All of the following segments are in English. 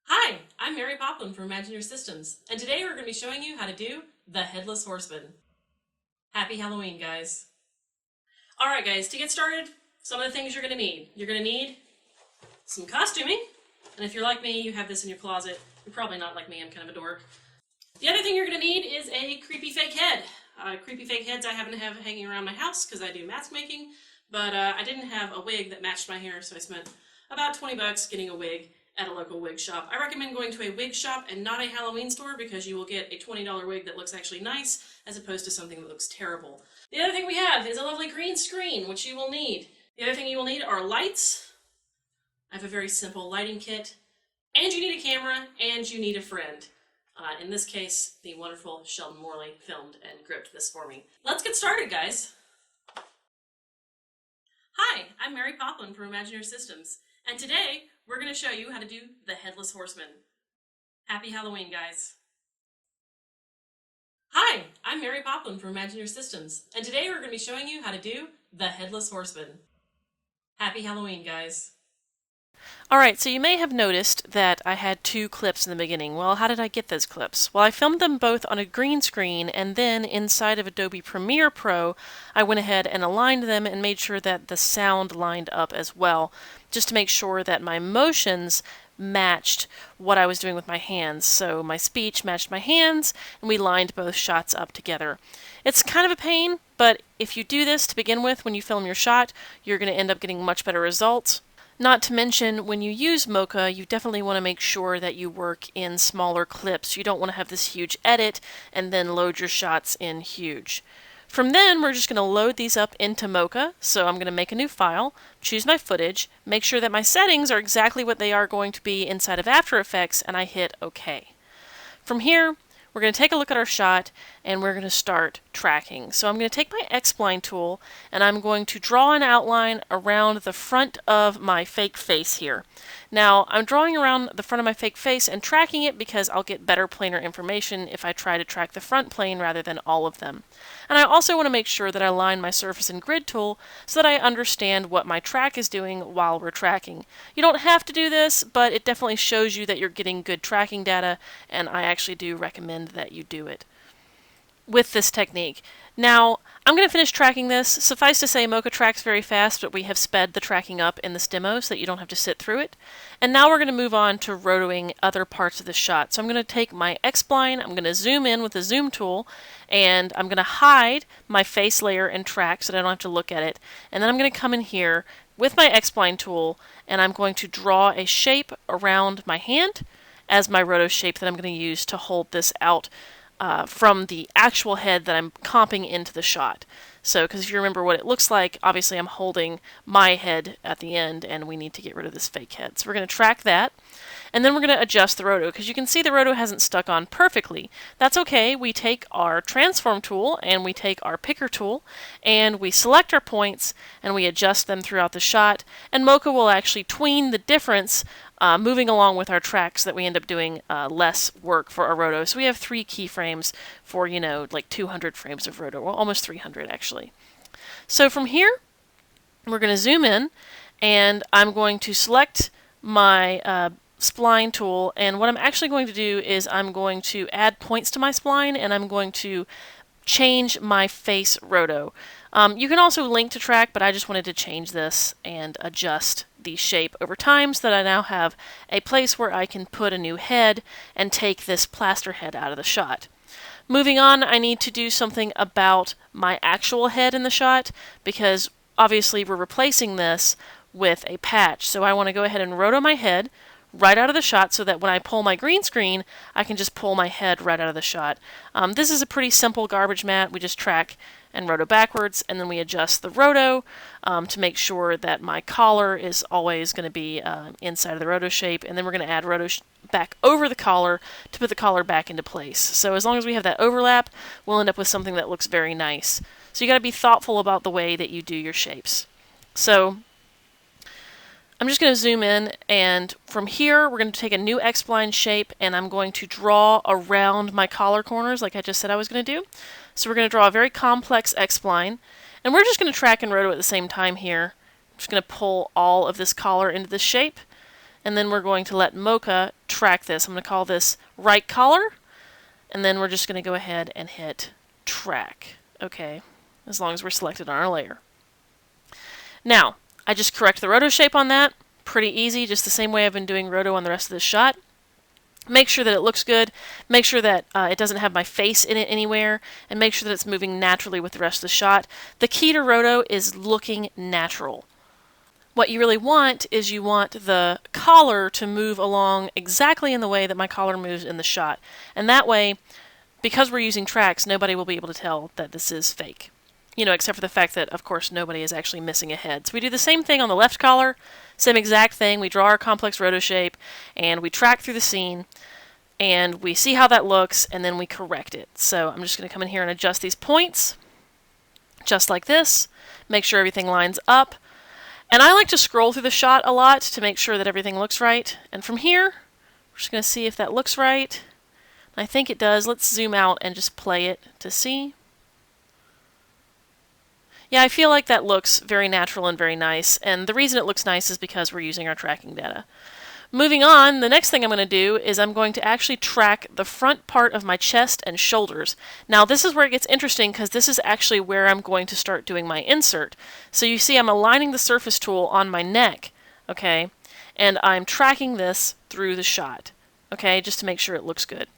Hi, I'm Poplin from Imagineer Systems, and today we're going to be showing you how to do the Headless Horseman. Happy Halloween, guys. Alright guys, to get started, some of the things you're going to need. You're going to need some costuming, and if you're like me, you have this in your closet. You're probably not like me, I'm kind of a dork. The other thing you're going to need is a creepy fake head. Creepy fake heads I happen to have hanging around my house because I do mask making, but I didn't have a wig that matched my hair, so I spent about 20 bucks getting a wig at a local wig shop. I recommend going to a wig shop and not a Halloween store because you will get a $20 wig that looks actually nice as opposed to something that looks terrible. The other thing we have is a lovely green screen, which you will need. The other thing you will need are lights. I have a very simple lighting kit. And you need a camera, and you need a friend. In this case, the wonderful Sheldon Morley filmed and gripped this for me. Let's get started, guys. Hi, I'm Mary Poplin from Imagineer Systems, and today we're going to show you how to do the Headless Horseman. Happy Halloween, guys. Hi, I'm Mary Poplin from Imagineer Systems, and today we're going to be showing you how to do the Headless Horseman. Happy Halloween, guys. Alright, so you may have noticed that I had two clips in the beginning. Well, how did I get those clips? Well, I filmed them both on a green screen, and then inside of Adobe Premiere Pro, I went ahead and aligned them and made sure that the sound lined up as well, just to make sure that my motions matched what I was doing with my hands. So my speech matched my hands, and we lined both shots up together. It's kind of a pain, but if you do this to begin with when you film your shot, you're going to end up getting much better results. Not to mention, when you use Mocha, you definitely want to make sure that you work in smaller clips. You don't want to have this huge edit and then load your shots in huge. From then, we're just going to load these up into Mocha. So I'm going to make a new file, choose my footage, make sure that my settings are exactly what they are going to be inside of After Effects, and I hit OK. From here, we're going to take a look at our shot, and we're going to start tracking. So I'm going to take my X-Spline tool, and I'm going to draw an outline around the front of my fake face here. Now, I'm drawing around the front of my fake face and tracking it because I'll get better planar information if I try to track the front plane rather than all of them. And I also want to make sure that I align my surface and grid tool so that I understand what my track is doing while we're tracking. You don't have to do this, but it definitely shows you that you're getting good tracking data, and I actually do recommend that you do it with this technique. Now, I'm going to finish tracking this. Suffice to say, Mocha tracks very fast, but we have sped the tracking up in this demo so that you don't have to sit through it. And now we're going to move on to rotoing other parts of the shot. So I'm going to take my X-Spline, I'm going to zoom in with the zoom tool, and I'm going to hide my face layer and track so that I don't have to look at it. And then I'm going to come in here with my X-Spline tool, and I'm going to draw a shape around my hand as my roto shape that I'm going to use to hold this out from the actual head that I'm comping into the shot. So, because if you remember what it looks like, obviously I'm holding my head at the end, and we need to get rid of this fake head. So we're going to track that, and then we're going to adjust the roto, because you can see the roto hasn't stuck on perfectly. That's okay. We take our transform tool, and we take our picker tool, and we select our points, and we adjust them throughout the shot, and Mocha will actually tween the difference moving along with our tracks so that we end up doing less work for our roto. So we have 3 keyframes for, you know, like 200 frames of roto. Well, almost 300 actually. So from here, we're going to zoom in, and I'm going to select my spline tool, and what I'm actually going to do is I'm going to add points to my spline, and I'm going to change my face roto. You can also link to track, but I just wanted to change this and adjust the shape over time so that I now have a place where I can put a new head and take this plaster head out of the shot. Moving on, I need to do something about my actual head in the shot because obviously we're replacing this with a patch. So I want to go ahead and roto my head right out of the shot so that when I pull my green screen, I can just pull my head right out of the shot. This is a pretty simple garbage mat. We just track and roto backwards, and then we adjust the roto to make sure that my collar is always going to be inside of the roto shape, and then we're going to add roto back over the collar to put the collar back into place. So as long as we have that overlap, we'll end up with something that looks very nice. So you got to be thoughtful about the way that you do your shapes. So I'm just going to zoom in, and from here we're going to take a new X-spline shape, and I'm going to draw around my collar corners like I just said I was going to do. So we're going to draw a very complex X-spline, and we're just going to track and roto at the same time here, I'm just going to pull all of this collar into this shape, and then we're going to let Mocha track this. I'm going to call this right collar, and then we're just going to go ahead and hit track. Okay, as long as we're selected on our layer. Now, I just correct the roto shape on that. Pretty easy, just the same way I've been doing roto on the rest of this shot. Make sure that it looks good, make sure that it doesn't have my face in it anywhere, and make sure that it's moving naturally with the rest of the shot. The key to roto is looking natural. What you really want is you want the collar to move along exactly in the way that my collar moves in the shot. And that way, because we're using tracks, nobody will be able to tell that this is fake. You know, except for the fact that, of course, nobody is actually missing a head. So we do the same thing on the left collar, same exact thing. We draw our complex roto shape, and we track through the scene, and we see how that looks, and then we correct it. So I'm just going to come in here and adjust these points, just like this. Make sure everything lines up. And I like to scroll through the shot a lot to make sure that everything looks right. And from here, we're just going to see if that looks right. I think it does. Let's zoom out and just play it to see. Yeah, I feel like that looks very natural and very nice, and the reason it looks nice is because we're using our tracking data. Moving on, the next thing I'm going to do is I'm going to actually track the front part of my chest and shoulders. Now this is where it gets interesting because this is actually where I'm going to start doing my insert. So you see I'm aligning the surface tool on my neck, okay, and I'm tracking this through the shot, okay, just to make sure it looks good.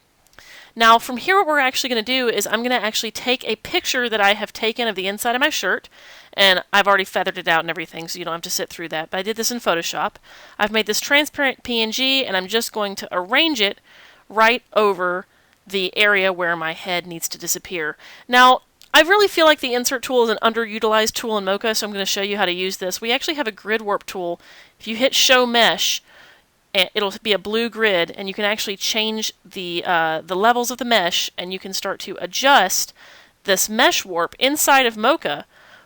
Now from here what we're actually going to do is I'm going to actually take a picture that I have taken of the inside of my shirt, and I've already feathered it out and everything so you don't have to sit through that, but I did this in Photoshop. I've made this transparent PNG and I'm just going to arrange it right over the area where my head needs to disappear. Now I really feel like the insert tool is an underutilized tool in Mocha, so I'm going to show you how to use this. We actually have a grid warp tool. If you hit show mesh, it'll be a blue grid, and you can actually change the levels of the mesh, and you can start to adjust this mesh warp inside of Mocha,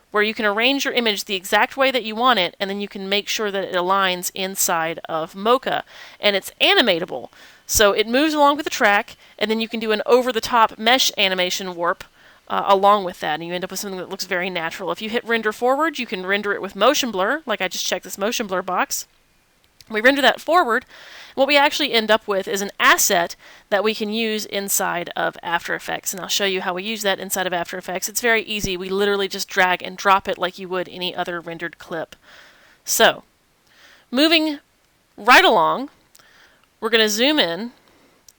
where you can arrange your image the exact way that you want it, and then you can make sure that it aligns inside of Mocha. And it's animatable, so it moves along with the track, and then you can do an over-the-top mesh animation warp along with that, and you end up with something that looks very natural. If you hit render forward, you can render it with motion blur, like I just checked this motion blur box. We render that forward. What we actually end up with is an asset that we can use inside of After Effects, and I'll show you how we use that inside of After Effects. It's very easy. We literally just drag and drop it like you would any other rendered clip. So, moving right along, we're going to zoom in,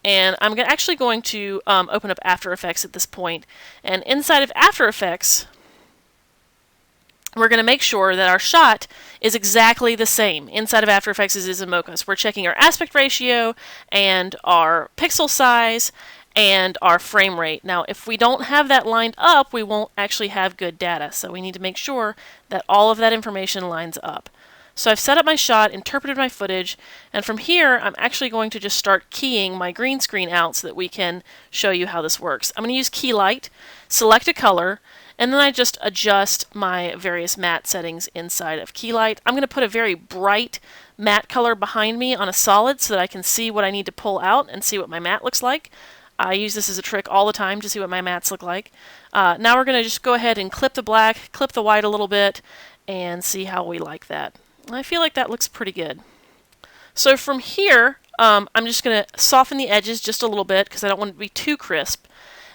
and I'm actually going to open up After Effects at this point, and inside of After Effects, we're going to make sure that our shot is exactly the same inside of After Effects as is in Mocha. So we're checking our aspect ratio and our pixel size and our frame rate. Now if we don't have that lined up, we won't actually have good data. So we need to make sure that all of that information lines up. So I've set up my shot, interpreted my footage, and from here I'm actually going to just start keying my green screen out so that we can show you how this works. I'm going to use key light, select a color, and then I just adjust my various matte settings inside of key light. I'm going to put a very bright matte color behind me on a solid so that I can see what I need to pull out and see what my matte looks like. I use this as a trick all the time to see what my mattes look like. Now we're going to just go ahead and clip the black, clip the white a little bit, and see how we like that. I feel like that looks pretty good. So from here, I'm just going to soften the edges just a little bit because I don't want it to be too crisp.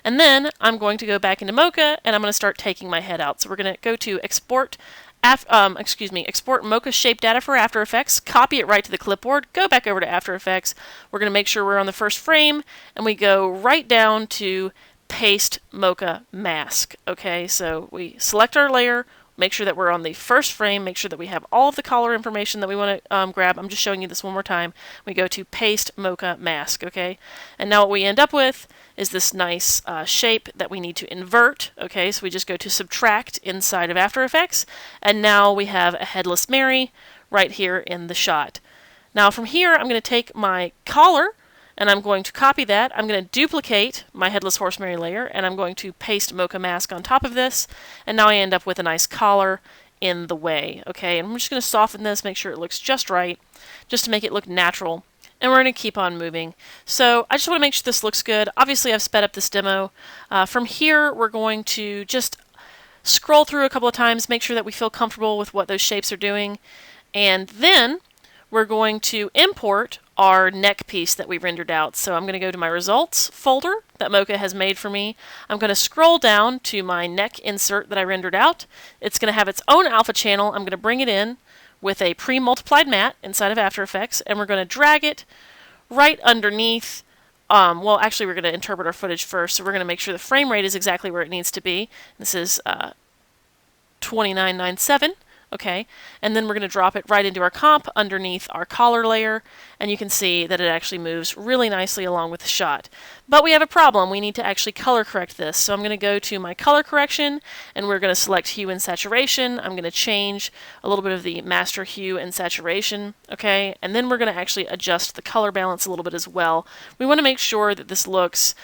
And then I'm going to go back into Mocha and I'm going to start taking my head out. So we're going to go to export Mocha shape data for After Effects, copy it right to the clipboard, go back over to After Effects. We're going to make sure we're on the first frame, and we go right down to paste Mocha mask. Okay, so we select our layer, make sure that we're on the first frame, make sure that we have all of the color information that we want to grab. I'm just showing you this one more time. We go to paste Mocha mask, okay? And now what we end up with is this nice shape that we need to invert, okay? So we just go to subtract inside of After Effects, and now we have a Headless Mary right here in the shot. Now from here, I'm going to take my collar, and I'm going to copy that. I'm going to duplicate my Headless Horsemary layer, and I'm going to paste Mocha mask on top of this, and now I end up with a nice collar in the way, okay? And I'm just going to soften this, make sure it looks just right, just to make it look natural, and we're going to keep on moving. So I just want to make sure this looks good. Obviously I've sped up this demo. From here we're going to just scroll through a couple of times, make sure that we feel comfortable with what those shapes are doing, and then we're going to import our neck piece that we rendered out. So I'm going to go to my results folder that Mocha has made for me. I'm going to scroll down to my neck insert that I rendered out. It's going to have its own alpha channel. I'm going to bring it in with a pre-multiplied matte inside of After Effects, and we're going to drag it right underneath. Well, actually, we're going to interpret our footage first, so we're going to make sure the frame rate is exactly where it needs to be. This is 2997. Okay, and then we're going to drop it right into our comp underneath our collar layer, and you can see that it actually moves really nicely along with the shot. But we have a problem. We need to actually color correct this. So I'm going to go to my color correction, and we're going to select hue and saturation. I'm going to change a little bit of the master hue and saturation, okay, and then we're going to actually adjust the color balance a little bit as well. We want to make sure that this looks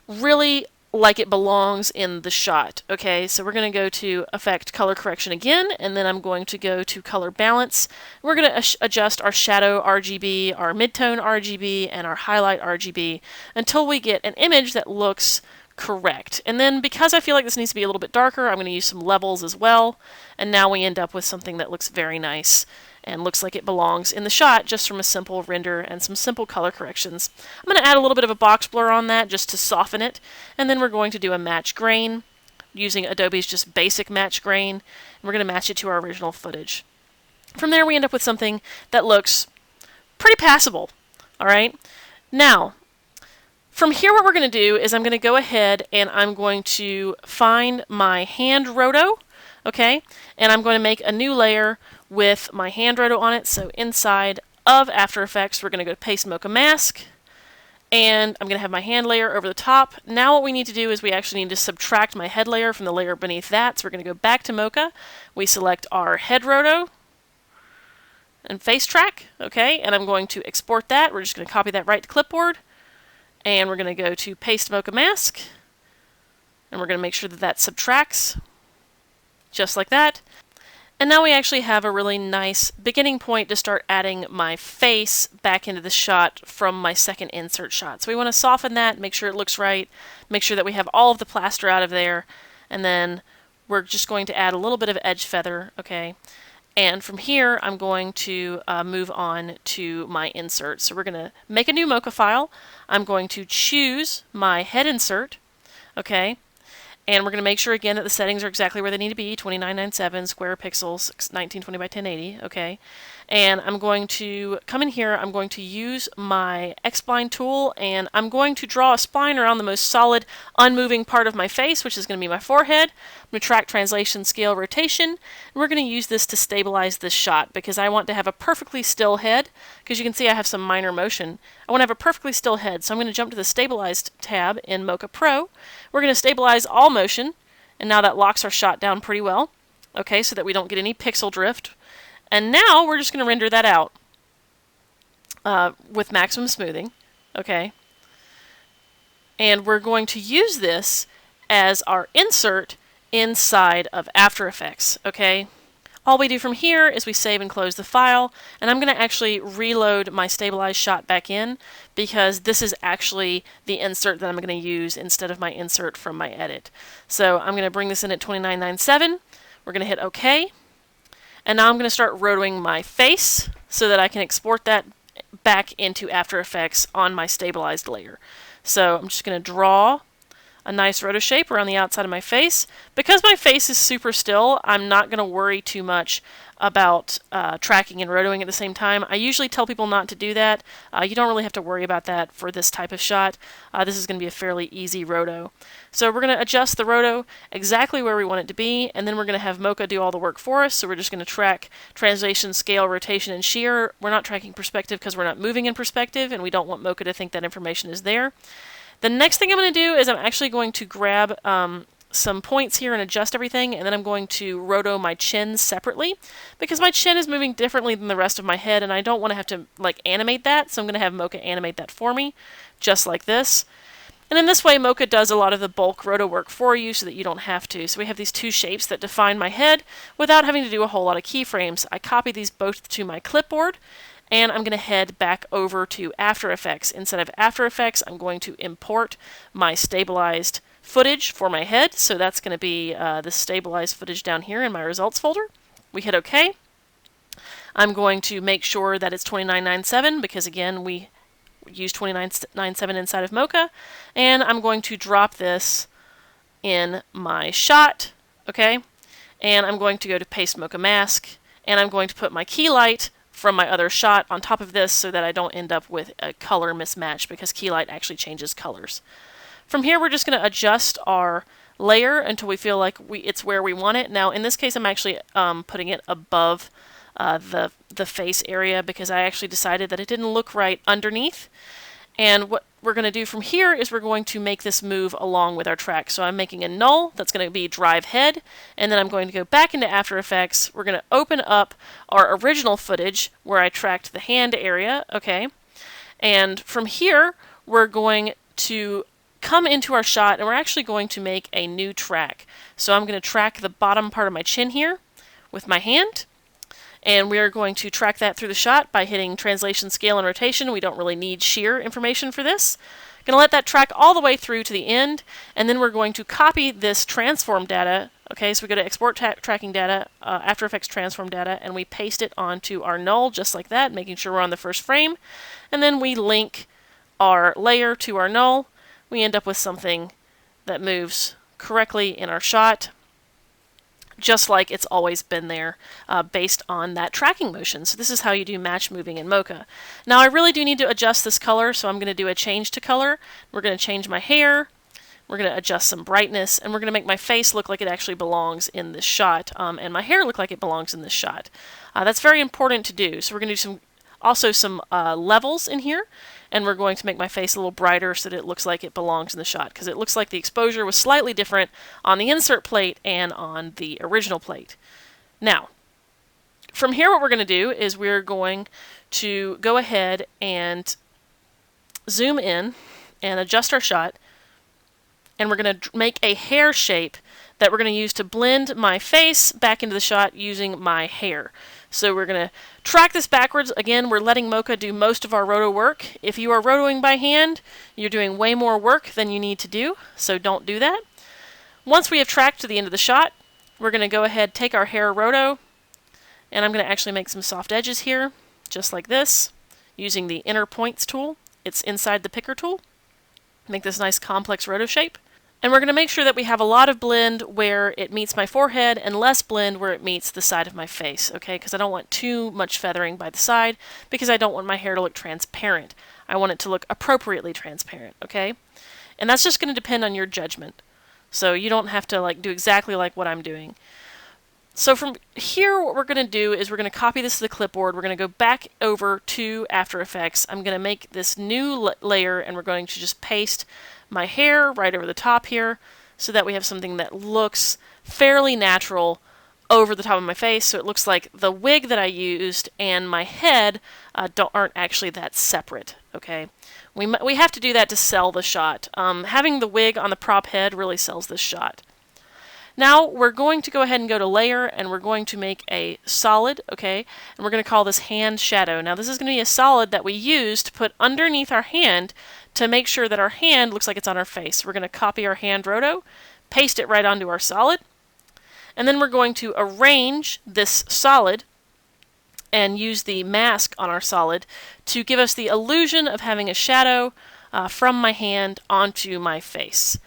really like it belongs in the shot. Okay, so we're going to go to Effect Color Correction again, and then I'm going to go to Color Balance. We're going to adjust our Shadow RGB, our Midtone RGB, and our Highlight RGB until we get an image that looks correct. And then because I feel like this needs to be a little bit darker, I'm going to use some levels as well, and now we end up with something that looks very nice and looks like it belongs in the shot just from a simple render and some simple color corrections. I'm going to add a little bit of a box blur on that just to soften it, and then we're going to do a match grain using Adobe's just basic match grain, and we're going to match it to our original footage. From there we end up with something that looks pretty passable. Alright, now from here what we're going to do is I'm going to go ahead and I'm going to find my hand roto, okay, and I'm going to make a new layer with my hand roto on it. So inside of After Effects, we're going to go to Paste Mocha Mask, and I'm going to have my hand layer over the top. Now what we need to do is we actually need to subtract my head layer from the layer beneath that. So we're going to go back to Mocha. We select our head roto and face track, okay, and I'm going to export that. We're just going to copy that right to clipboard, and we're going to go to Paste Mocha Mask, and we're going to make sure that that subtracts just like that. And now we actually have a really nice beginning point to start adding my face back into the shot from my second insert shot. So we want to soften that, make sure it looks right, make sure that we have all of the plaster out of there, and then we're just going to add a little bit of edge feather, okay? And from here, I'm going to move on to my insert. So we're going to make a new Mocha file. I'm going to choose my head insert, okay? And we're going to make sure again that the settings are exactly where they need to be, 2997 square pixels, 1920 by 1080, okay? And I'm going to come in here, I'm going to use my X-spline tool, and I'm going to draw a spline around the most solid, unmoving part of my face, which is going to be my forehead. I'm going to track translation, scale, rotation, and we're going to use this to stabilize this shot because I want to have a perfectly still head, because you can see I have some minor motion. I want to have a perfectly still head, so I'm going to jump to the Stabilized tab in Mocha Pro. We're going to stabilize all motion, and now that locks our shot down pretty well, okay, so that we don't get any pixel drift. And now we're just going to render that out with maximum smoothing, okay? And we're going to use this as our insert inside of After Effects, okay? All we do from here is we save and close the file, and I'm going to actually reload my stabilized shot back in because this is actually the insert that I'm going to use instead of my insert from my edit. So I'm going to bring this in at 2997. We're going to hit OK. And now I'm going to start rotoing my face so that I can export that back into After Effects on my stabilized layer. So I'm just going to draw a nice roto shape around the outside of my face. Because my face is super still, I'm not going to worry too much about tracking and rotoing at the same time. I usually tell people not to do that. You don't really have to worry about that for this type of shot. This is going to be a fairly easy roto. So we're going to adjust the roto exactly where we want it to be, and then we're going to have Mocha do all the work for us. So we're just going to track translation, scale, rotation, and shear. We're not tracking perspective because we're not moving in perspective, and we don't want Mocha to think that information is there. The next thing I'm going to do is I'm actually going to grab some points here and adjust everything, and then I'm going to roto my chin separately because my chin is moving differently than the rest of my head, and I don't want to have to like animate that, so I'm going to have Mocha animate that for me, just like this. And in this way, Mocha does a lot of the bulk roto work for you so that you don't have to. So we have these two shapes that define my head without having to do a whole lot of keyframes. I copy these both to my clipboard, and I'm going to head back over to After Effects. Instead of After Effects, I'm going to import my stabilized footage for my head, so that's going to be this stabilized footage down here in my results folder. We hit OK. I'm going to make sure that it's 2997 because again we use 2997 inside of Mocha, and I'm going to drop this in my shot, okay? And I'm going to go to Paste Mocha Mask, and I'm going to put my key light from my other shot on top of this so that I don't end up with a color mismatch because key light actually changes colors. From here we're just going to adjust our layer until we feel like it's where we want it. Now in this case I'm actually putting it above the face area because I actually decided that it didn't look right underneath. And what we're going to do from here is we're going to make this move along with our track. So I'm making a null that's going to be drive head, and then I'm going to go back into After Effects. We're going to open up our original footage where I tracked the hand area, okay? And from here we're going to come into our shot and we're actually going to make a new track. So I'm going to track the bottom part of my chin here with my hand. And we are going to track that through the shot by hitting translation, scale, and rotation. We don't really need shear information for this. Going to let that track all the way through to the end, and then we're going to copy this transform data. Okay, so we go to Export Tracking Data, After Effects Transform Data, and we paste it onto our null just like that, making sure we're on the first frame. And then we link our layer to our null. We end up with something that moves correctly in our shot, just like it's always been there based on that tracking motion. So this is how you do match moving in Mocha. Now I really do need to adjust this color, so I'm going to do a change to color. We're going to change my hair, we're going to adjust some brightness, and we're going to make my face look like it actually belongs in this shot, and my hair look like it belongs in this shot. That's very important to do. So we're going to do some levels in here, and we're going to make my face a little brighter so that it looks like it belongs in the shot, because it looks like the exposure was slightly different on the insert plate and on the original plate. Now, from here what we're going to do is we're going to go ahead and zoom in and adjust our shot, and we're going to make a hair shape that we're going to use to blend my face back into the shot using my hair. So we're going to track this backwards. Again, we're letting Mocha do most of our roto work. If you are rotoing by hand, you're doing way more work than you need to do, so don't do that. Once we have tracked to the end of the shot, we're going to go ahead, take our hair roto, and I'm going to actually make some soft edges here, just like this, using the Inner Points tool. It's inside the Picker tool. Make this nice complex roto shape. And we're going to make sure that we have a lot of blend where it meets my forehead and less blend where it meets the side of my face, okay? Because I don't want too much feathering by the side because I don't want my hair to look transparent. I want it to look appropriately transparent, okay? And that's just going to depend on your judgment. So you don't have to do exactly like what I'm doing. So from here what we're going to do is we're going to copy this to the clipboard. We're going to go back over to After Effects. I'm going to make this new layer and we're going to just paste my hair right over the top here so that we have something that looks fairly natural over the top of my face, so it looks like the wig that I used and my head aren't actually that separate, okay? We have to do that to sell the shot. Having the wig on the prop head really sells this shot. Now we're going to go ahead and go to Layer, and we're going to make a solid, okay? And we're going to call this Hand Shadow. Now this is going to be a solid that we use to put underneath our hand to make sure that our hand looks like it's on our face. We're going to copy our hand roto, paste it right onto our solid, and then we're going to arrange this solid and use the mask on our solid to give us the illusion of having a shadow from my hand onto my face.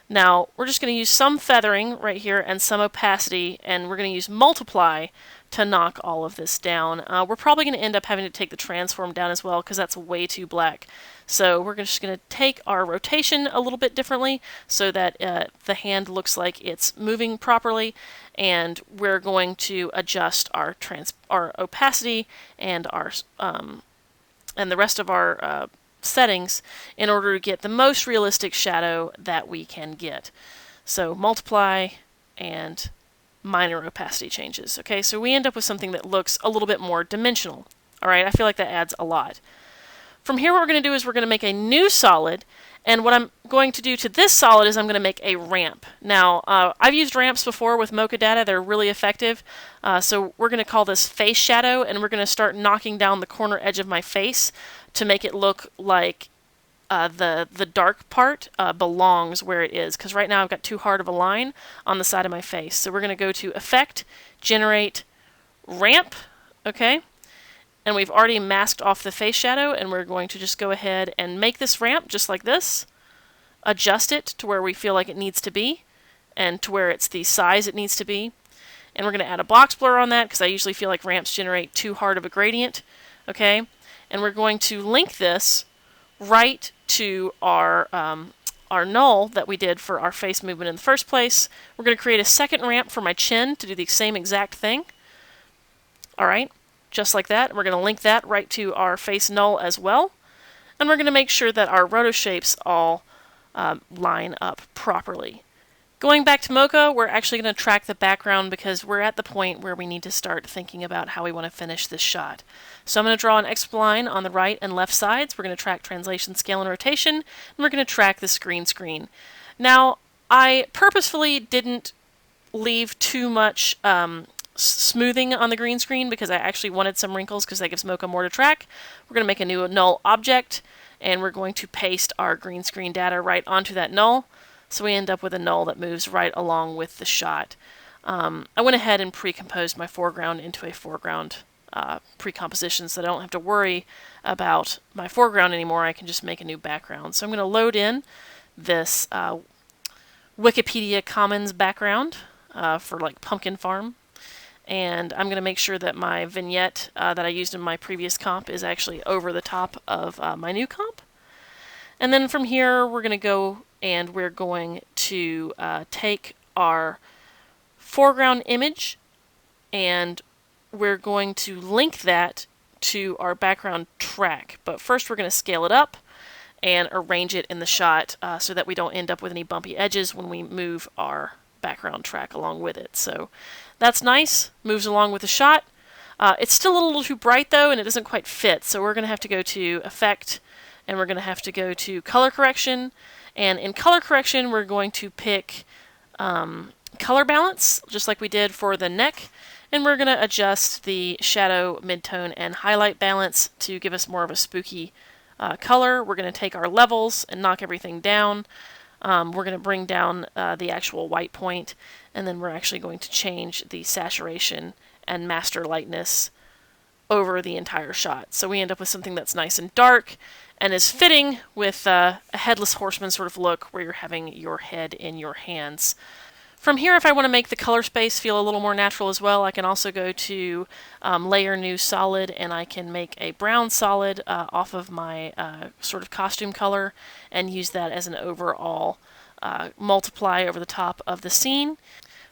Now, we're just going to use some feathering right here and some opacity, and we're going to use multiply to knock all of this down. We're probably going to end up having to take the transform down as well because that's way too black. So we're just going to take our rotation a little bit differently so that the hand looks like it's moving properly, and we're going to adjust our opacity and our and the rest of our settings in order to get the most realistic shadow that we can get. So multiply and minor opacity changes. Okay, so we end up with something that looks a little bit more dimensional. Alright, I feel like that adds a lot. From here what we're going to do is we're going to make a new solid, and what I'm going to do to this solid is I'm going to make a ramp. Now, I've used ramps before with Mocha data. They're really effective. So we're going to call this face shadow, and we're going to start knocking down the corner edge of my face to make it look like the dark part belongs where it is, because right now I've got too hard of a line on the side of my face. So we're going to go to Effect, Generate Ramp, okay? And we've already masked off the face shadow, and we're going to just go ahead and make this ramp just like this. Adjust it to where we feel like it needs to be, and to where it's the size it needs to be. And we're going to add a box blur on that, because I usually feel like ramps generate too hard of a gradient, okay? And we're going to link this right to our null that we did for our face movement in the first place. We're going to create a second ramp for my chin to do the same exact thing. Alright, just like that. We're going to link that right to our face null as well. And we're going to make sure that our roto shapes all line up properly. Going back to Mocha, we're actually going to track the background because we're at the point where we need to start thinking about how we want to finish this shot. So I'm going to draw an X line on the right and left sides. We're going to track translation, scale, and rotation, and we're going to track this green screen. Now, I purposefully didn't leave too much smoothing on the green screen because I actually wanted some wrinkles because that gives Mocha more to track. We're going to make a new null object, and we're going to paste our green screen data right onto that null. So we end up with a null that moves right along with the shot. I went ahead and precomposed my foreground into a foreground precomposition so that I don't have to worry about my foreground anymore. I can just make a new background. So I'm going to load in this Wikipedia Commons background for like Pumpkin Farm. And I'm going to make sure that my vignette that I used in my previous comp is actually over the top of my new comp. And then from here we're going to go and we're going to take our foreground image and we're going to link that to our background track. But first we're going to scale it up and arrange it in the shot so that we don't end up with any bumpy edges when we move our background track along with it. So that's nice, moves along with the shot. It's still a little too bright though, and it doesn't quite fit, so we're going to have to go to Effect, and we're going to have to go to Color Correction. And in color correction, we're going to pick color balance, just like we did for the neck. And we're going to adjust the shadow, midtone, and highlight balance to give us more of a spooky color. We're going to take our levels and knock everything down. We're going to bring down the actual white point. And then we're actually going to change the saturation and master lightness over the entire shot. So we end up with something that's nice and dark and is fitting with a Headless Horseman sort of look where you're having your head in your hands. From here, if I want to make the color space feel a little more natural as well, I can also go to Layer, New Solid, and I can make a brown solid off of my sort of costume color and use that as an overall multiply over the top of the scene.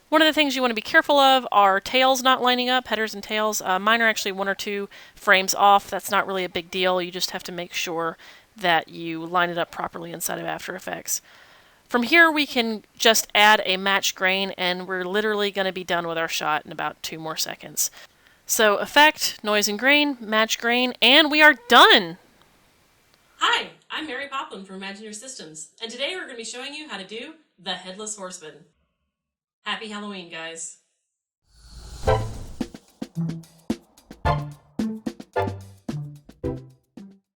One of the things you want to be careful of are tails not lining up, headers and tails. Mine are actually 1 or 2 frames off. That's not really a big deal. You just have to make sure that you line it up properly inside of After Effects. From here we can just add a match grain and we're literally going to be done with our shot in about 2 more seconds. So Effect, Noise and Grain, Match Grain, and we are done! Hi, I'm Mary Poplin from Imagineer Systems, and today we're going to be showing you how to do the Headless Horseman. Happy Halloween, guys!